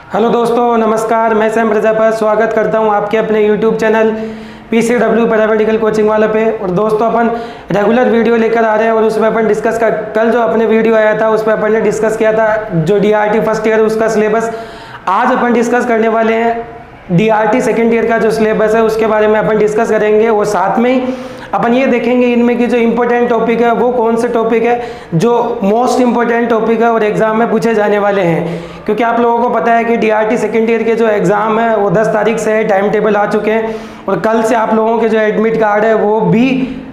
Hello दोस्तों, नमस्कार। मैं सैम प्रजापत स्वागत करता हूं आपके अपने YouTube channel PCW paramedical coaching वाले पे। और दोस्तों, अपन रेगुलर वीडियो लेकर आ रहे हैं और उसमें अपन डिस्कस कर कल जो अपने वीडियो आया था उस पर अपन ने डिस्कस किया था जो DRT फर्स्ट ईयर उसका सिलेबस। आज अपन डिस्कस करने वाले हैं DRT सेकेंड ईयर का जो सिलेबस है उसके बारे में अपन डिस्कस करेंगे। और साथ में ही अपन ये देखेंगे इनमें की जो इम्पोर्टेंट टॉपिक है वो कौन से टॉपिक है जो मोस्ट इम्पोर्टेंट टॉपिक है और एग्जाम में पूछे जाने वाले हैं। क्योंकि आप लोगों को पता है कि DRT सेकेंड ईयर के जो एग्ज़ाम है वो 10 तारीख से है, टाइम टेबल आ चुके हैं और कल से आप लोगों के जो एडमिट कार्ड है वो भी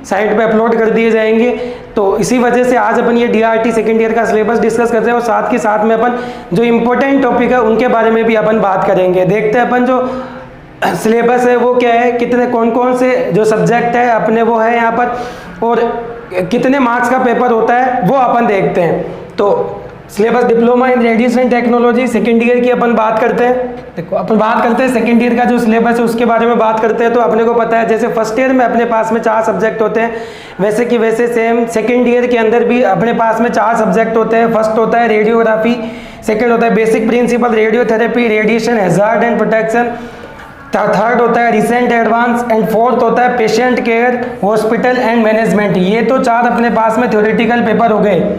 साइट पे अपलोड कर दिए जाएंगे। तो इसी वजह से आज अपन ये DRT सेकेंड ईयर का सिलेबस डिस्कस करते हैं और साथ के साथ में अपन जो इम्पोर्टेंट टॉपिक है उनके बारे में भी अपन बात करेंगे। देखते हैं अपन जो सिलेबस है वो क्या है, कितने कौन कौन से जो सब्जेक्ट है अपने वो है यहाँ पर और कितने मार्क्स का पेपर होता है वो अपन देखते हैं। तो syllabus diploma in radiation technology second year की अपन बात करते हैं। देखो, अपन बात करते हैं सेकेंड ईयर का जो सिलेबस है उसके बारे में बात करते हैं। तो अपने को पता है जैसे फर्स्ट ईयर में अपने पास में 4 सब्जेक्ट होते हैं, वैसे कि वैसे सेम सेकेंड ईयर के अंदर भी अपने पास में 4 सब्जेक्ट होते हैं। फर्स्ट होता है रेडियोग्राफी, सेकेंड होता है basic principle radiotherapy, radiation hazard and protection, third होता है रिसेंट एडवांस एंड फोर्थ होता है patient care hospital and management. ये तो 4 अपने पास में थ्योरेटिकल पेपर हो गए।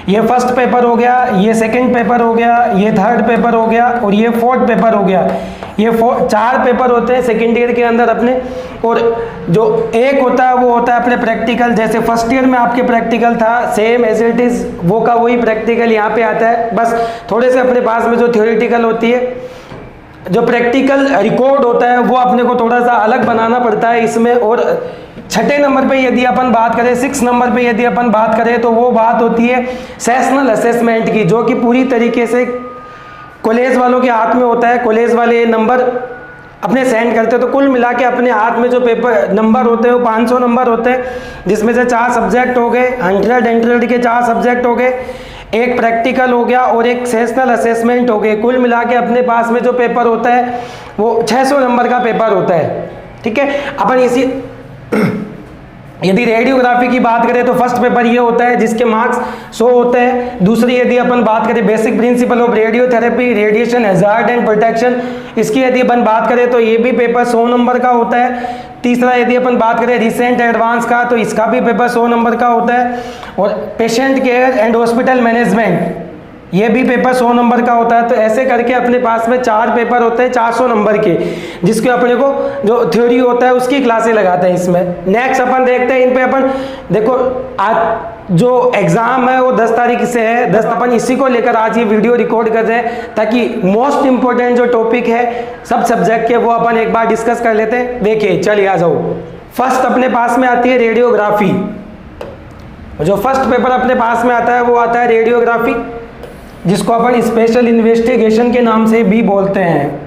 ये फर्स्ट पेपर हो गया, ये सेकंड पेपर हो गया, ये थर्ड पेपर हो गया और ये फोर्थ पेपर हो गया। ये 4 पेपर होते हैं सेकेंड ईयर के अंदर अपने। और जो एक होता है वो होता है अपने प्रैक्टिकल। जैसे फर्स्ट ईयर में आपके प्रैक्टिकल था सेम एज इट इज वो का वही प्रैक्टिकल यहाँ पे आता है, बस थोड़े से अपने पास में जो थ्योरेटिकल होती है जो प्रैक्टिकल रिकॉर्ड होता है वो अपने को थोड़ा सा अलग बनाना पड़ता है इसमें। और छठे नंबर पे यदि अपन बात करें, 6 नंबर पे यदि अपन बात करें तो वो बात होती है सेशनल असेसमेंट की, जो कि पूरी तरीके से कॉलेज वालों के हाथ में होता है। कॉलेज वाले नंबर अपने सेंड करते हैं तो कुल मिला के अपने हाथ में जो पेपर नंबर होते हैं वो 500 नंबर होते हैं, जिसमें से 4 सब्जेक्ट हो गए, 100 के 4 सब्जेक्ट हो गए, एक प्रैक्टिकल हो गया और एक सेशनल असेसमेंट हो गए। कुल मिला के अपने पास में जो पेपर होता है वो 600 नंबर का पेपर होता है। ठीक है, अपन इसी यदि रेडियोग्राफी की बात करें तो फर्स्ट पेपर ये होता है जिसके मार्क्स 100 होते हैं। दूसरी यदि अपन बात करें basic principle of radiotherapy radiation hazard and protection, इसकी यदि अपन बात करें तो ये भी पेपर 100 नंबर का होता है। तीसरा यदि अपन बात करें रिसेंट एडवांस का तो इसका भी पेपर 100 नंबर का होता है। और patient care and hospital management ये भी पेपर 100 नंबर का होता है। तो ऐसे करके अपने पास में 4 पेपर होते हैं 400 नंबर के, जिसके अपने को जो थ्योरी होता है उसकी क्लासें लगाते हैं इसमें। नेक्स्ट अपन देखते हैं इन पे अपन देखो आज जो एग्जाम है वो 10 तारीख से है। 10 अपन इसी को लेकर आज ये वीडियो रिकॉर्ड कर रहे हैं ताकि मोस्ट इंपॉर्टेंट जो टॉपिक है सब सब्जेक्ट के वो अपन एक बार डिस्कस कर लेते हैं। देखिए, चलिए आ जाओ। फर्स्ट अपने पास में आती है रेडियोग्राफी। जो फर्स्ट पेपर अपने पास में आता है वो आता है रेडियोग्राफी, जिसको अपन स्पेशल इन्वेस्टिगेशन के नाम से भी बोलते हैं।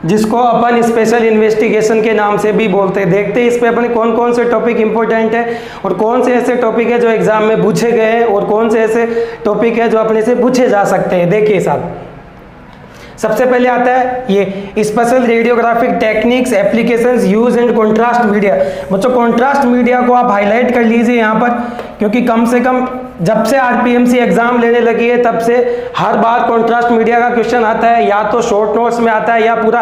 जिसको अपन स्पेशल इन्वेस्टिगेशन के नाम से भी बोलते हैं। देखते हैं इस पे अपने कौन कौन से टॉपिक इंपॉर्टेंट है और कौन से ऐसे टॉपिक है जो एग्जाम में पूछे गए हैं और कौन से ऐसे टॉपिक है जो अपने से पूछे जा सकते हैं। देखिए साहब, सबसे पहले आता है ये special radiographic techniques applications use and contrast media. बच्चों, कॉन्ट्रास्ट मीडिया को आप हाईलाइट कर लीजिए यहाँ पर, क्योंकि कम से कम जब से RPMC एग्जाम लेने लगी है तब से हर बार कॉन्ट्रास्ट मीडिया का क्वेश्चन आता है, या तो शॉर्ट नोट्स में आता है या पूरा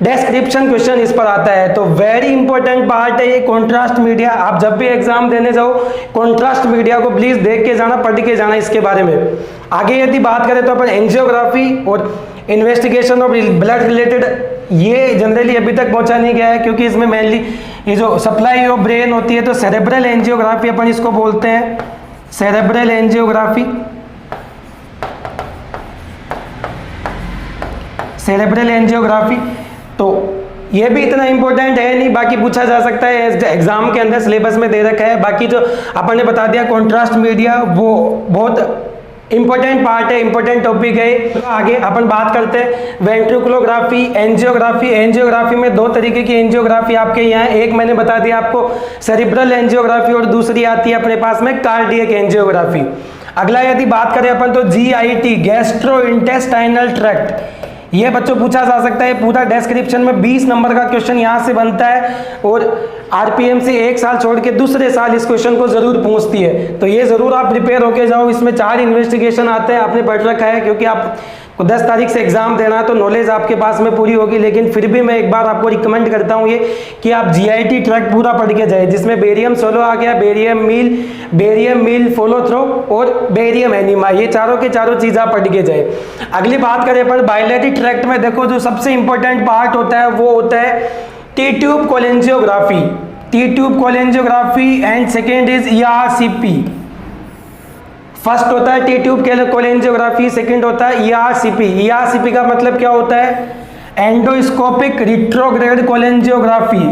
डिस्क्रिप्शन क्वेश्चन इस पर आता है। तो वेरी इंपॉर्टेंट पार्ट है ये कॉन्ट्रास्ट मीडिया। आप जब भी एग्जाम देने जाओ कॉन्ट्रास्ट मीडिया को प्लीज देख के जाना, पढ़ के जाना इसके बारे में। आगे यदि बात करें तो अपन एंजियोग्राफी और इन्वेस्टिगेशन ऑफ ब्लड रिलेटेड, ये जनरली अभी तक पहुंचा नहीं गया है क्योंकि इसमें मेनली ये जो सप्लाई ऑफ ब्रेन होती है तो सेरेब्रल एंजियोग्राफी अपन इसको बोलते हैं, सेरेब्रल एंजियोग्राफी। सेरेब्रल एंजियोग्राफी तो ये भी इतना इंपॉर्टेंट है नहीं, बाकी पूछा जा सकता है एग्जाम के अंदर सिलेबस में दे रखा है। बाकी जो अपन ने बता दिया कॉन्ट्रास्ट मीडिया वो बहुत इंपॉर्टेंट पार्ट है, इंपॉर्टेंट टॉपिक है। तो आगे अपन बात करते हैं वेंट्रिकुलोग्राफी एंजियोग्राफी। एंजियोग्राफी में 2 तरीके की एंजियोग्राफी आपके यहाँ, एक मैंने बता दिया आपको सेरिब्रल एंजियोग्राफी और दूसरी आती है अपने पास में कार्डियक एंजियोग्राफी। अगला यदि बात करें अपन तो GIT गैस्ट्रो इंटेस्टाइनल ट्रैक्ट, ये बच्चों पूछा जा सकता है। पूरा डिस्क्रिप्शन में 20 नंबर का क्वेश्चन यहाँ से बनता है और आरपीएमसी एक साल छोड़ के दूसरे साल इस क्वेश्चन को जरूर पूछती है। तो ये जरूर आप प्रिपेयर होके जाओ। इसमें 4 इन्वेस्टिगेशन आते हैं, आपने पढ़ रखा है, क्योंकि आप 10 तारीख से एग्जाम देना है तो नॉलेज आपके पास में पूरी होगी। लेकिन फिर भी मैं एक बार आपको रिकमेंड करता हूँ ये कि आप जीआईटी ट्रैक पूरा पढ़ के जाए, जिसमें बेरियम सोलो आ गया, बेरियम मील फॉलो थ्रो और बेरियम एनिमा, ये चारों के चारों चीज आप पढ़ के जाए। अगली बात करें पर बायोलॉजी ट्रैक्ट में देखो जो सबसे इंपॉर्टेंट पार्ट होता है वो होता है T tube cholangiography and second is ERCP. First होता है टी ट्यूब कोलेंजियोग्राफी, सेकंड होता है ईआरसीपी। ईआरसीपी का मतलब क्या होता है? Endoscopic retrograde cholangiography.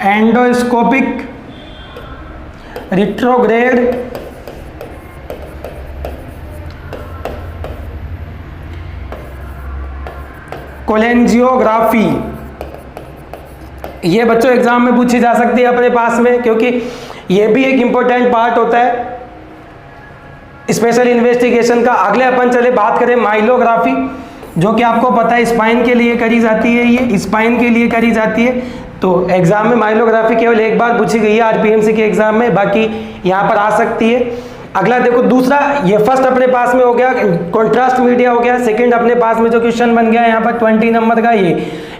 Endoscopic retrograde cholangiography, ये बच्चों एग्जाम में पूछी जा सकती है अपने पास में, क्योंकि ये भी एक इंपॉर्टेंट पार्ट होता है स्पेशल इन्वेस्टिगेशन का। अगले अपन चले बात करें माइलोग्राफी, जो कि आपको पता है स्पाइन के लिए करी जाती है, ये स्पाइन के लिए करी जाती है। तो एग्जाम में माइलोग्राफी केवल एक बार पूछी गई है आरपीएमसी के एग्जाम में, बाकी यहाँ पर आ सकती है। अगला देखो दूसरा, ये फर्स्ट अपने पास में हो गया कॉन्ट्रास्ट मीडिया हो गया। सेकंड अपने पास में जो क्वेश्चन बन गया यहाँ पर 20 नंबर का, ये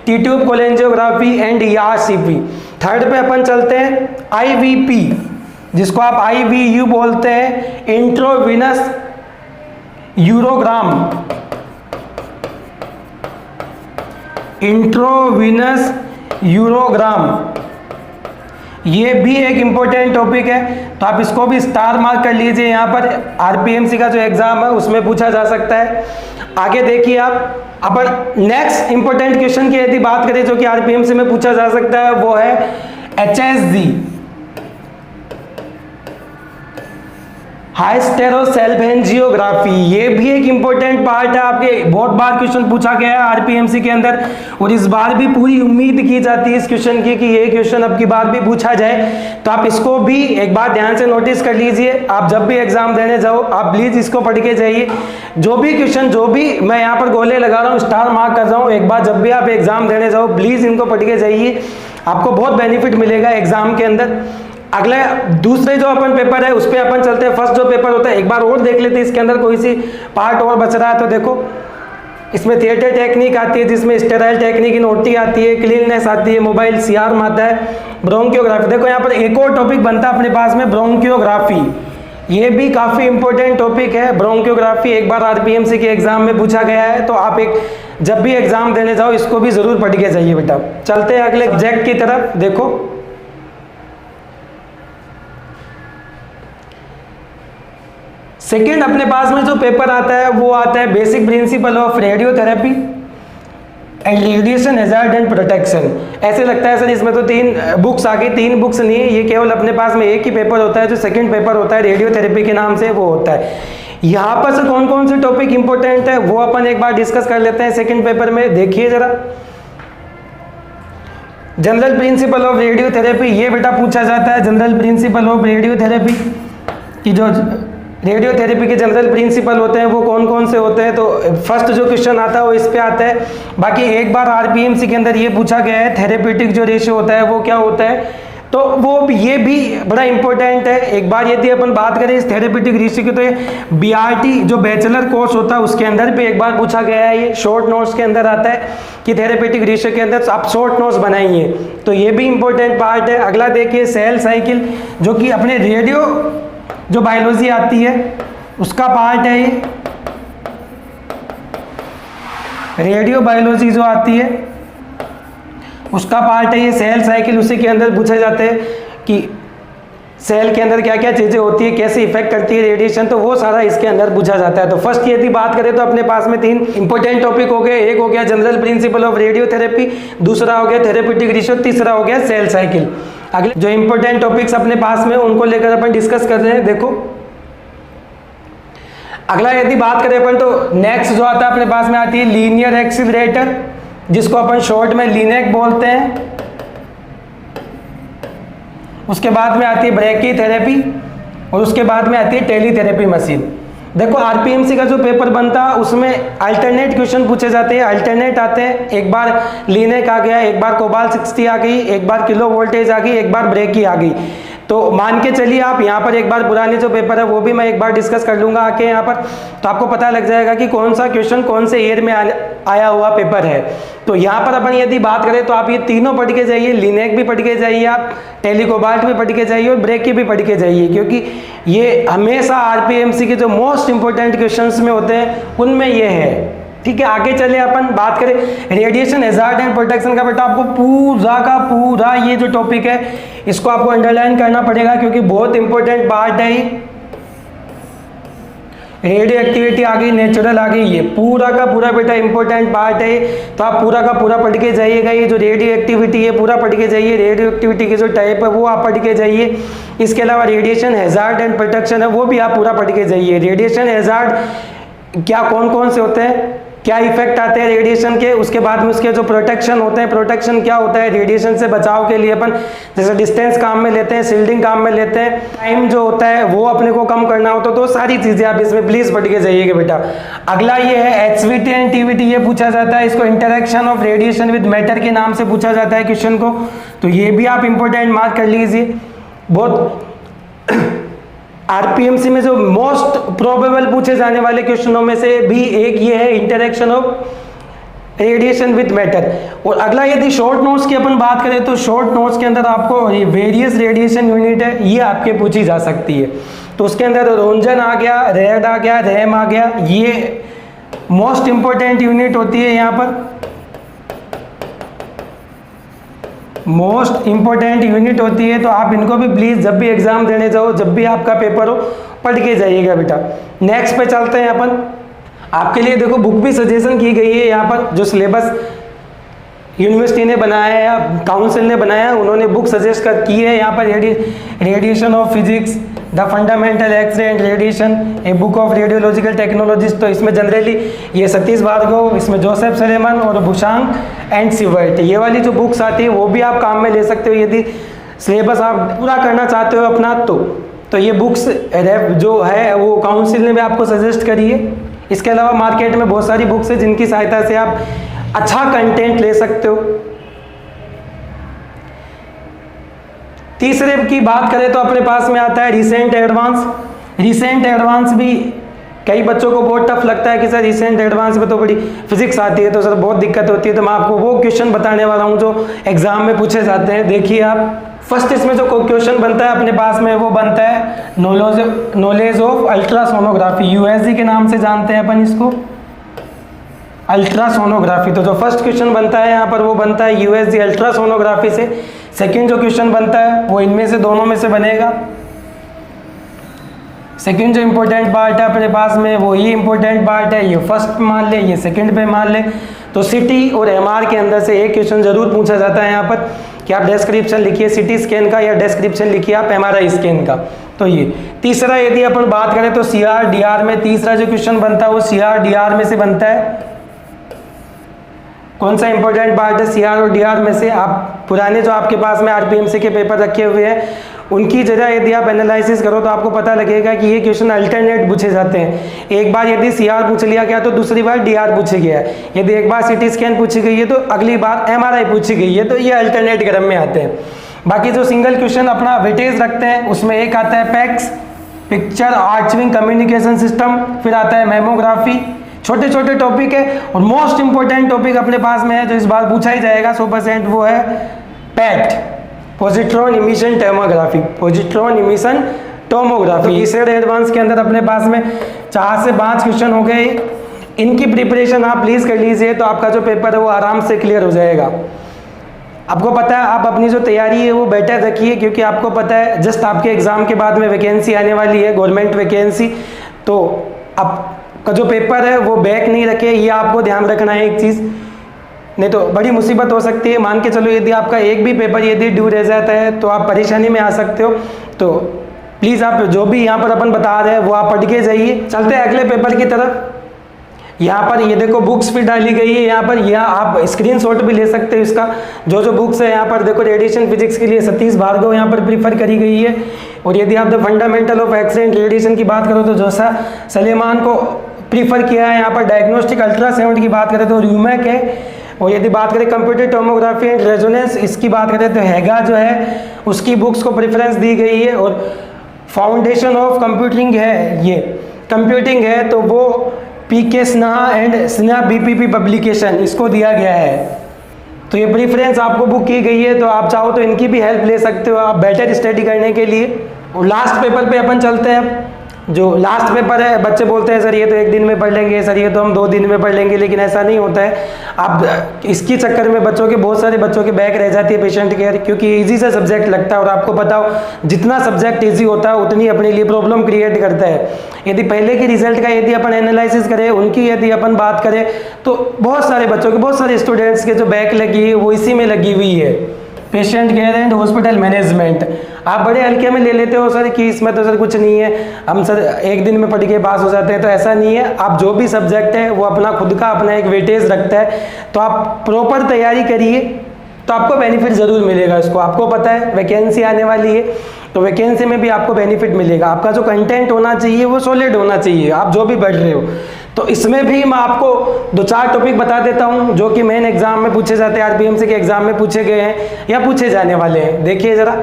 T tube cholangiography and ERCP. Third पे अपन चलते हैं आईवीपी, जिसको आप आईवीयू बोलते हैं, इंट्रोविनस यूरोग्राम। इंट्रोविनस यूरोग्राम ये भी एक इंपॉर्टेंट टॉपिक है, तो आप इसको भी स्टार मार्क कर लीजिए। यहाँ पर आरपीएमसी का जो एग्जाम है उसमें पूछा जा सकता है। आगे देखिए आप, अपन नेक्स्ट इंपॉर्टेंट क्वेश्चन की यदि बात करें जो कि आरपीएमसी में पूछा जा सकता है, वो है एचएसजी, हाइस्टेरोसेल्फेंजियोग्राफी। ये भी एक इंपॉर्टेंट पार्ट है, आपके बहुत बार क्वेश्चन पूछा गया है आरपीएमसी के अंदर, और इस बार भी पूरी उम्मीद की जाती है इस क्वेश्चन की कि ये क्वेश्चन अब की बार भी पूछा जाए। तो आप इसको भी एक बार ध्यान से नोटिस कर लीजिए। आप जब भी एग्जाम देने जाओ आप प्लीज इसको पढ़ के जाइए। जो भी क्वेश्चन, जो भी मैं यहाँ पर गोले लगा रहा हूँ, स्टार मार्क कर रहा हूँ, एक बार जब भी आप एग्जाम देने जाओ प्लीज इनको पढ़ के जाइए, आपको बहुत बेनिफिट मिलेगा एग्जाम के अंदर। अगला दूसरे जो अपन पेपर है उस पर अपन चलते हैं। फर्स्ट जो पेपर होता है एक बार और देख लेते हैं, इसके अंदर कोई सी पार्ट और बच रहा है तो देखो, इसमें थिएटर टेक्निक आती है, जिसमें स्टेराइल टेक्निक इन ओटी आती है, क्लीननेस आती है, मोबाइल सीआरएम आता है, ब्रोंकियोग्राफी। देखो यहाँ पर एक और टॉपिक बनता है अपने पास में, ब्रोंकियोग्राफी। ये भी काफी इंपॉर्टेंट टॉपिक है ब्रोंकियोग्राफी, एक बार आरपीएमसी के एग्जाम में पूछा गया है, तो आप जब भी एग्जाम देने जाओ इसको भी जरूर पढ़ के जाइए बेटा। चलते हैं अगले सब्जेक्ट की तरफ। देखो सेकेंड अपने पास में जो पेपर आता है वो आता है basic principle of radiotherapy and radiation hazard and protection. ऐसे लगता है सर इसमें तो 3 बुक्स आ गई, 3 बुक्स नहीं है, ये केवल अपने पास में एक ही पेपर होता है, जो सेकंड पेपर होता है रेडियोथेरेपी के नाम से वो होता है। यहाँ पर से कौन कौन से टॉपिक इंपॉर्टेंट है वो अपन एक बार डिस्कस कर लेते हैं सेकंड पेपर में। देखिए जरा, जनरल प्रिंसिपल ऑफ रेडियोथेरेपी, ये बेटा पूछा जाता है जनरल प्रिंसिपल ऑफ रेडियोथेरेपी की जो रेडियोथेरेपी के जनरल प्रिंसिपल होते हैं वो कौन कौन से होते हैं। तो फर्स्ट जो क्वेश्चन आता है वो इस पे आता है। बाकी एक बार आरपीएमसी के अंदर ये पूछा गया है थेरेपेटिक जो रेशियो होता है वो क्या होता है, तो वो ये भी बड़ा इंपॉर्टेंट है। एक बार यदि अपन बात करें इस थेरेपेटिक रेशियो की, तो ये बीआरटी जो बैचलर कोर्स होता है उसके अंदर भी एक बार पूछा गया है, ये शॉर्ट नोट्स के अंदर आता है कि थेरेपेटिक रेशियो के अंदर आप शॉर्ट नोट्स बनाइए, तो ये भी इंपॉर्टेंट पार्ट है। अगला देखिए सेल साइकिल, जो कि अपने रेडियो जो बायोलॉजी आती है उसका पार्ट है, ये रेडियो बायोलॉजी जो आती है उसका पार्ट है ये सेल साइकिल। उसी के अंदर पूछे जाते हैं कि सेल के अंदर क्या क्या चीजें होती है, कैसे इफेक्ट करती है रेडिएशन, तो वो सारा इसके अंदर पूछा जाता है। तो फर्स्ट यदि बात करें तो अपने पास में 3 इंपॉर्टेंट टॉपिक हो गए, एक हो गया जनरल प्रिंसिपल ऑफ रेडियोथेरेपी, दूसरा हो गया थेरेपेटिक रेशियो, तीसरा हो गया सेल साइकिल। अगले जो इंपॉर्टेंट टॉपिक्स अपने पास में उनको लेकर अपन डिस्कस कर रहे हैं। देखो अगला यदि बात करें अपन तो नेक्स्ट जो आता है अपने पास में आती है लीनियर एक्सीलरेटर, जिसको अपन शॉर्ट में लीनेक बोलते हैं। उसके बाद में आती है ब्रैकी थेरेपी और उसके बाद में आती है टेलीथेरेपी मशीन। देखो आरपीएमसी का जो पेपर बनता है उसमें अल्टरनेट क्वेश्चन पूछे जाते हैं, अल्टरनेट आते हैं। एक बार लीनेक आ गया, एक बार कोबाल 60 आ गई, एक बार किलो वोल्टेज आ गई, एक बार ब्रेक की आ गई। तो मान के चलिए आप यहाँ पर एक बार पुराने जो पेपर है वो भी मैं एक बार डिस्कस कर लूँगा आके यहाँ पर, तो आपको पता लग जाएगा कि कौन सा क्वेश्चन कौन से ईयर में आया हुआ पेपर है। तो यहाँ पर अपन यदि बात करें तो आप ये तीनों पढ़ के जाइए, लीनेक भी पढ़ के जाइए, आप टेलीकोबाल्ट भी पढ़ के जाइए और ब्रेक की भी पढ़ के जाइए, क्योंकि ये हमेशा आरपीएमसी के जो मोस्ट इंपॉर्टेंट क्वेश्चंस में होते हैं उनमें ये है। ठीक है, आगे चले अपन बात करें रेडिएशन हैजार्ड एंड प्रोटेक्शन का। बेटा आपको पूरा का पूरा ये जो टॉपिक है इसको आपको अंडरलाइन करना पड़ेगा, क्योंकि बहुत इंपॉर्टेंट पार्ट है। रेडियो एक्टिविटी आ गई, नेचुरल आ गई, ये पूरा का पूरा बेटा इंपॉर्टेंट पार्ट है। तो आप पूरा का पूरा पढ़ के जाइएगा। ये जो रेडियो एक्टिविटी है पूरा पढ़ के जाइए, रेडियो एक्टिविटी के जो टाइप है वो आप पढ़ के जाइए। इसके अलावा रेडिएशन हैजार्ड एंड प्रोटेक्शन है वो भी आप पूरा पढ़ के जाइए। रेडिएशन हैजार्ड क्या कौन कौन से होते हैं, क्या इफेक्ट आते हैं रेडिएशन के, उसके बाद में उसके जो प्रोटेक्शन होते हैं, प्रोटेक्शन क्या होता है रेडिएशन से बचाव के लिए अपन जैसे डिस्टेंस काम में लेते हैं, शील्डिंग काम में लेते हैं, टाइम जो होता है वो अपने को कम करना होता है। तो सारी चीजें आप इसमें प्लीज पढ़ के जाइएगा बेटा। अगला ये है एचवीटी एंड टीवीटी, ये पूछा जाता है। इसको interaction of radiation with matter के नाम से पूछा जाता है क्वेश्चन को, तो ये भी आप इंपॉर्टेंट मार्क कर लीजिए। बहुत आरपीएमसी में जो मोस्ट प्रोबेबल पूछे जाने वाले क्वेश्चनों में से भी एक ये है interaction of radiation with matter. और अगला यदि शॉर्ट नोट्स की अपन बात करें तो शॉर्ट नोट्स के अंदर आपको वेरियस रेडिएशन यूनिट है ये आपके पूछी जा सकती है। तो उसके अंदर रोंजन आ गया, रेड आ गया, रैम आ गया, ये मोस्ट इंपॉर्टेंट यूनिट होती है। यहाँ पर मोस्ट इंपॉर्टेंट यूनिट होती है, तो आप इनको भी प्लीज जब भी एग्जाम देने जाओ, जब भी आपका पेपर हो, पढ़ के जाइएगा बेटा। नेक्स्ट पे चलते हैं अपन। आपके लिए देखो बुक भी सजेशन की गई है यहाँ पर, जो सिलेबस यूनिवर्सिटी ने बनाया है या काउंसिल ने बनाया है, उन्होंने बुक सजेस्ट की है यहाँ पर। Radiation of physics, the fundamental x-ray and radiation, a book of radiological technologies. तो इसमें जनरली ये सतीश भार्गव, इसमें जोसेफ सलेमन और भूषांग एंड सिवर्ट, ये वाली जो बुक्स आती है वो भी आप काम में ले सकते हो यदि सिलेबस आप पूरा करना चाहते हो अपना। तो ये बुक्स जो है वो काउंसिल ने भी आपको सजेस्ट करी है। इसके अलावा मार्केट में बहुत सारी बुक्स है जिनकी सहायता से आप अच्छा कंटेंट ले सकते हो। तीसरे की बात करें तो अपने पास में आता है रिसेंट एडवांस। रिसेंट एडवांस भी कई बच्चों को बहुत टफ लगता है कि सर रिसेंट एडवांस में तो बड़ी फिजिक्स आती है, तो सर बहुत दिक्कत होती है। तो मैं आपको वो क्वेश्चन बताने वाला हूँ जो एग्जाम में पूछे जाते हैं। देखिए आप, फर्स्ट इसमें जो क्वेश्चन बनता है अपने पास में वो बनता है नॉलेज ऑफ अल्ट्रासोनोग्राफी, यूएसजी के नाम से जानते हैं अपन इसको, अल्ट्रासोनोग्राफी। तो जो फर्स्ट क्वेश्चन बनता है यहाँ पर वो बनता है यूएसजी अल्ट्रासोनोग्राफी से। सेकंड जो क्वेश्चन बनता है वो इनमें से दोनों में से बनेगा। सेकंड जो इंपॉर्टेंट पार्ट है अपने पास में वो ये इंपॉर्टेंट पार्ट है, ये फर्स्ट मान ले, ये सेकंड पे मान ले। तो सिटी और एमआर के अंदर से एक क्वेश्चन जरूर पूछा जाता है यहाँ पर कि आप डिस्क्रिप्शन लिखिए सिटी स्कैन का या डिस्क्रिप्शन लिखिए आप एमआरआई स्कैन का। तो ये तीसरा यदि अपन बात करें तो सीआर डीआर में तीसरा जो क्वेश्चन बनता है वो सीआर डीआर में से बनता है। कौन सा इंपॉर्टेंट पार्ट है सीआर और डीआर में से? आप पुराने जो आपके पास में आरपीएमसी के पेपर रखे हुए हैं उनकी जगह यदि आप एनालिसिस करो तो आपको पता लगेगा कि ये क्वेश्चन अल्टरनेट पूछे जाते हैं। एक बार यदि सीआर पूछ लिया गया तो दूसरी बार डीआर पूछी गया है, यदि एक बार सिटी स्कैन पूछी गई है तो अगली बार एमआरआई पूछी गई है, तो ये अल्टरनेट क्रम में आते हैं। बाकी जो सिंगल क्वेश्चन अपना वेटेज रखते हैं उसमें एक आता है पैक्स, पिक्चर आर्चिविंग कम्युनिकेशन सिस्टम, फिर आता है मेमोग्राफी। छोटे छोटे टॉपिक है और मोस्ट इंपॉर्टेंट टॉपिक अपने पास में है जो इस बार पूछा ही जाएगा 100%, वो है PAT, positron emission tomography, positron emission tomography. तीसरे एडवांस के अंदर अपने पास में 4 से 5 क्वेश्चन हो गए। इनकी प्रिपरेशन आप प्लीज कर लीजिए तो आपका जो पेपर है वो आराम से क्लियर हो जाएगा। आपको पता है आप अपनी जो तैयारी है वो बेटर रखिए, क्योंकि आपको पता है जस्ट आपके एग्जाम के बाद में वैकेंसी आने वाली है, गवर्नमेंट वैकेंसी। तो आपका जो पेपर है वो बैक नहीं रखे, ये आपको ध्यान रखना है एक चीज़, नहीं तो बड़ी मुसीबत हो सकती है। मान के चलो यदि आपका एक भी पेपर यदि ड्यू रह जाता है तो आप परेशानी में आ सकते हो। तो प्लीज़ आप जो भी यहाँ पर अपन बता रहे हैं वो आप पढ़ के जाइए। चलते हैं अगले पेपर की तरफ। यहाँ पर ये देखो बुक्स भी डाली गई है, यहाँ पर यह आप स्क्रीनशॉट भी ले सकते हो इसका। जो जो बुक्स है यहाँ पर देखो, रेडिएशन फिजिक्स के लिए सतीश भार्गव यहाँ पर प्रीफर करी गई है। और यदि आप the fundamental of accident radiation की बात करो तो जोसा सलेमान को प्रीफर किया है। यहाँ पर डायग्नोस्टिक अल्ट्रासाउंड की बात करें तो र्यूमैक है। और यदि बात करें कंप्यूटर टोमोग्राफी एंड रेजोनेंस, इसकी बात करें तो हैगा जो है उसकी बुक्स को प्रेफरेंस दी गई है। और फाउंडेशन ऑफ कंप्यूटिंग है, ये कंप्यूटिंग है तो वो PK Sinha and Sinha BPP publication, इसको दिया गया है। तो ये प्रेफरेंस आपको बुक की गई है, तो आप चाहो तो इनकी भी हेल्प ले सकते हो आप बेटर स्टडी करने के लिए। और लास्ट पेपर पे अपन चलते हैं। अब जो लास्ट पेपर है, बच्चे बोलते हैं सर ये तो एक दिन में पढ़ लेंगे, सर ये तो हम 2 दिन में पढ़ लेंगे, लेकिन ऐसा नहीं होता है। आप इसकी चक्कर में बच्चों के बहुत सारे बच्चों के बैक रह जाती है पेशेंट केयर, क्योंकि इजी सा सब्जेक्ट लगता है। और आपको पता हो जितना सब्जेक्ट इजी होता है उतनी अपने लिए प्रॉब्लम क्रिएट करता है। यदि पहले के रिजल्ट का यदि अपन एनालिसिस करें, उनकी यदि अपन बात करें तो बहुत सारे बच्चों के, बहुत सारे स्टूडेंट्स के जो बैक लगी है वो इसी में लगी हुई है, patient care and hospital management. आप बड़े हल्के में ले लेते हो सर कि इसमें तो सर कुछ नहीं है, हम सर एक दिन में पढ़ के पास हो जाते हैं, तो ऐसा नहीं है। आप जो भी सब्जेक्ट है वो अपना खुद का अपना एक वेटेज रखता है, तो आप प्रॉपर तैयारी करिए तो आपको बेनिफिट ज़रूर मिलेगा। इसको आपको पता है वैकेंसी आने वाली है, तो वैकेंसी में भी आपको बेनिफिट मिलेगा। आपका जो कंटेंट होना चाहिए वो सॉलिड होना चाहिए, आप जो भी पढ़ रहे हो। तो इसमें भी मैं आपको 2-4 टॉपिक बता देता हूं जो कि मेन एग्जाम में पूछे जाते हैं, आरबीएमसी के एग्जाम में पूछे गए हैं या पूछे जाने वाले हैं। देखिए जरा,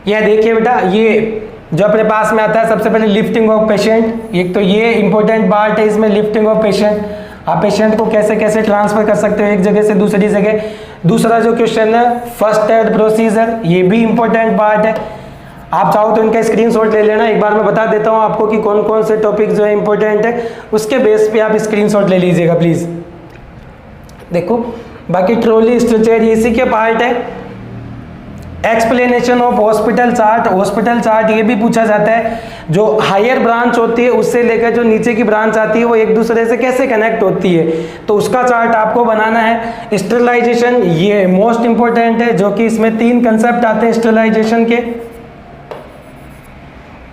यह देखिए बेटा, ये जो अपने पास में आता है सबसे पहले लिफ्टिंग ऑफ पेशेंट। एक तो ये इंपॉर्टेंट पार्ट है इसमें, लिफ्टिंग ऑफ पेशेंट। आप पेशेंट को कैसे कैसे ट्रांसफर कर सकते हो एक जगह से दूसरी जगह। दूसरा जो क्वेश्चन है फर्स्ट एड प्रोसीजर, ये भी इंपॉर्टेंट पार्ट है। आप चाहो तो इनका स्क्रीनशॉट ले लेना, एक बार मैं बता देता हूँ आपको कि कौन कौन से टॉपिक जो है इंपॉर्टेंट है, उसके बेस पे आप स्क्रीनशॉट ले लीजिएगा प्लीज। देखो बाकी ट्रॉली स्ट्रक्चर इसी के पार्ट है। Explanation of hospital chart, hospital chart ये भी पूछा जाता है। जो हायर ब्रांच होती है उससे लेकर जो नीचे की ब्रांच आती है वो एक दूसरे से कैसे कनेक्ट होती है, तो उसका चार्ट आपको बनाना है। स्टरलाइजेशन ये मोस्ट इंपॉर्टेंट है, जो कि इसमें 3 कंसेप्ट आते हैं स्टरलाइजेशन के।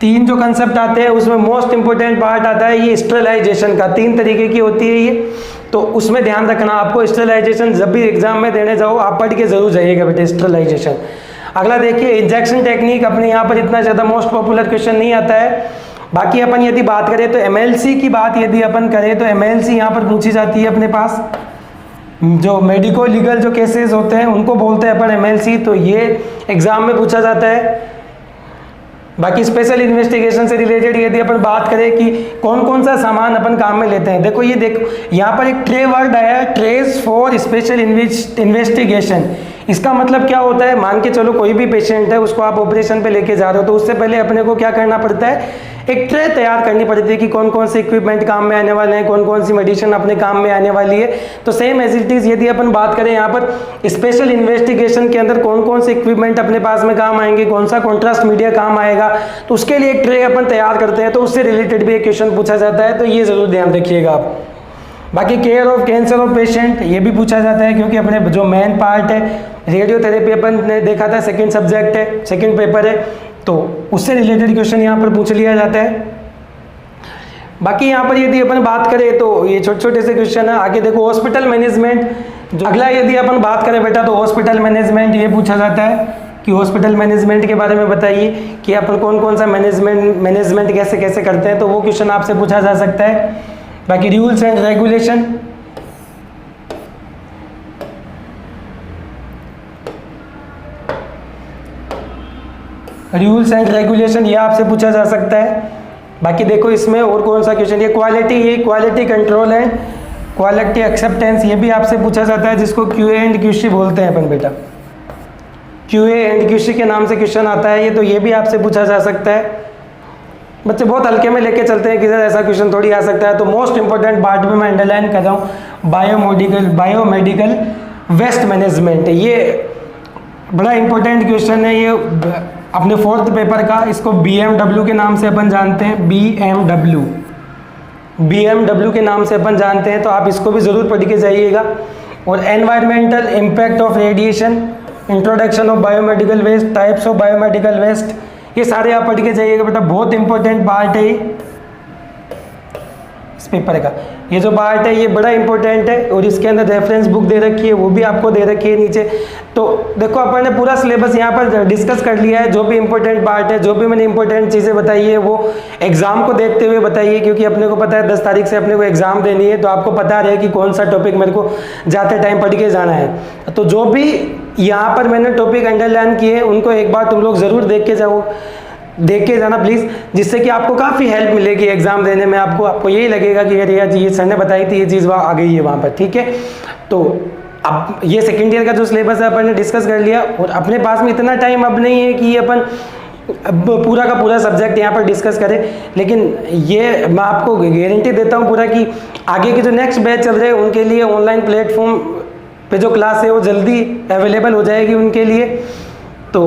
3 जो कंसेप्ट आते हैं उसमें मोस्ट इंपॉर्टेंट पार्ट आता है ये स्टरलाइजेशन का। 3 तरीके की होती है ये, तो उसमें ध्यान रखना आपको। स्टरलाइजेशन जब भी एग्जाम में देने जाओ आप पढ़ के जरूर जाइएगा बेटे स्टरलाइजेशन। अगला देखिए इंजेक्शन टेक्निक, अपने यहाँ पर इतना ज़्यादा मोस्ट पॉपुलर क्वेश्चन नहीं आता है। बाकी अपन यदि बात करें तो एमएलसी की बात यदि अपन करें तो एमएलसी यहाँ पर पूछी जाती है अपने पास। जो मेडिको लीगल जो केसेस होते हैं उनको बोलते हैं अपन एमएलसी, तो ये एग्जाम में पूछा जाता है। बाकी स्पेशल इन्वेस्टिगेशन से रिलेटेड यदि अपन बात करें कि कौन कौन सा सामान अपन काम में लेते हैं, देखो ये देखो यहाँ पर एक ट्रे वर्ड आया है, ट्रेस फॉर स्पेशल इन्वेस्टिगेशन। इसका मतलब क्या होता है, मान के चलो कोई भी पेशेंट है उसको आप ऑपरेशन पे लेके जा रहे हो, तो उससे पहले अपने को क्या करना पड़ता है, एक ट्रे तैयार करनी पड़ती है कि कौन कौन से इक्विपमेंट काम में आने वाले हैं, कौन कौन सी मेडिसिन अपने काम में आने वाली है। तो सेम एज इट इज यदि अपन बात करें यहाँ पर स्पेशल इन्वेस्टिगेशन के अंदर कौन कौन से इक्विपमेंट अपने पास में काम आएंगे, कौन सा कॉन्ट्रास्ट मीडिया काम आएगा, तो उसके लिए एक ट्रे अपन तैयार करते हैं, तो उससे रिलेटेड भी एक क्वेश्चन पूछा जाता है, तो ये जरूर ध्यान रखिएगा आप। बाकी care of cancer of patient ये भी पूछा जाता है, क्योंकि अपने जो मेन पार्ट है रेडियोथेरेपी अपन ने देखा था, सेकंड सब्जेक्ट है, सेकंड पेपर है, तो उससे रिलेटेड क्वेश्चन यहाँ पर पूछ लिया जाता है। बाकी यहाँ पर यदि अपन बात करें तो ये छोटे छोटे से क्वेश्चन है। आगे देखो हॉस्पिटल मैनेजमेंट, अगला यदि अपन बात करें बेटा तो हॉस्पिटल मैनेजमेंट ये पूछा जाता है कि हॉस्पिटल मैनेजमेंट के बारे में बताइए कि अपन कौन कौन सा मैनेजमेंट कैसे कैसे करते हैं, तो वो क्वेश्चन आपसे पूछा जा सकता है। बाकी rules and regulation, rules and regulation ये आपसे पूछा जा सकता है। बाकी देखो इसमें और कौन सा क्वेश्चन, ये quality control and quality acceptance ये भी आपसे पूछा जाता है, जिसको क्यूए एंड क्यूसी बोलते हैं अपन बेटा। क्यूए एंड क्यूसी के नाम से क्वेश्चन आता है ये, तो ये भी आपसे पूछा जा सकता है। बच्चे बहुत हल्के में लेके चलते हैं कि सर ऐसा क्वेश्चन थोड़ी आ सकता है, तो मोस्ट इंपॉर्टेंट पार्ट में मैं अंडरलाइन कर रहा हूँ बायोमेडिकल वेस्ट मैनेजमेंट। ये बड़ा इंपॉर्टेंट क्वेश्चन है, ये अपने 4th पेपर का, इसको BMW के नाम से अपन जानते हैं, BMW के नाम से अपन जानते हैं, तो आप इसको भी ज़रूर पढ़ के जाइएगा। और environmental impact of radiation, introduction of biomedical waste, types of biomedical waste, ये सारे आप पढ़ के जाइएगा बेटा, बहुत इंपॉर्टेंट पार्ट है। इस पेपर का। ये जो पार्ट है ये बड़ा इंपॉर्टेंट है और इसके अंदर रेफरेंस बुक दे रखी है, वो भी आपको दे रखी है नीचे। तो देखो अपन ने पूरा सिलेबस यहाँ पर डिस्कस कर लिया है। जो भी इंपॉर्टेंट पार्ट है, जो भी मैंने इंपॉर्टेंट चीज़ें बताई है वो एग्जाम को देखते हुए बताइए, क्योंकि अपने को पता है 10 तारीख से अपने को एग्जाम देनी है, तो आपको पता रहे कि कौन सा टॉपिक मेरे को जाते टाइम पढ़ के जाना है। तो जो भी यहाँ पर मैंने टॉपिक अंडरलाइन किए हैं उनको एक बार तुम लोग ज़रूर देख के जाना प्लीज़, जिससे कि आपको काफ़ी हेल्प मिलेगी एग्जाम देने में। आपको यही लगेगा कि अरे यार ये सर ने बताई थी, ये चीज़ वहाँ आ गई है वहाँ पर, ठीक है। तो अब ये सेकेंड ईयर का जो सिलेबस है अपन ने डिस्कस कर लिया, और अपने पास में इतना टाइम अब नहीं है कि ये अपन अब पूरा का पूरा सब्जेक्ट यहाँ पर डिस्कस करें, लेकिन ये मैं आपको गारंटी देता हूँ पूरा कि आगे के जो नेक्स्ट बैच चल रहे हैं उनके लिए ऑनलाइन प्लेटफॉर्म पे जो क्लास है वो जल्दी अवेलेबल हो जाएगी उनके लिए। तो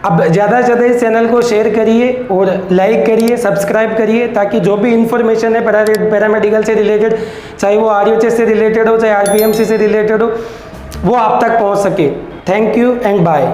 अब ज़्यादा से ज़्यादा इस चैनल को शेयर करिए और लाइक करिए, सब्सक्राइब करिए, ताकि जो भी इन्फॉर्मेशन है पैरामेडिकल से रिलेटेड, चाहे वो RUHS से रिलेटेड हो, चाहे RPMC से रिलेटेड हो, वो आप तक पहुंच सके। Thank you and bye.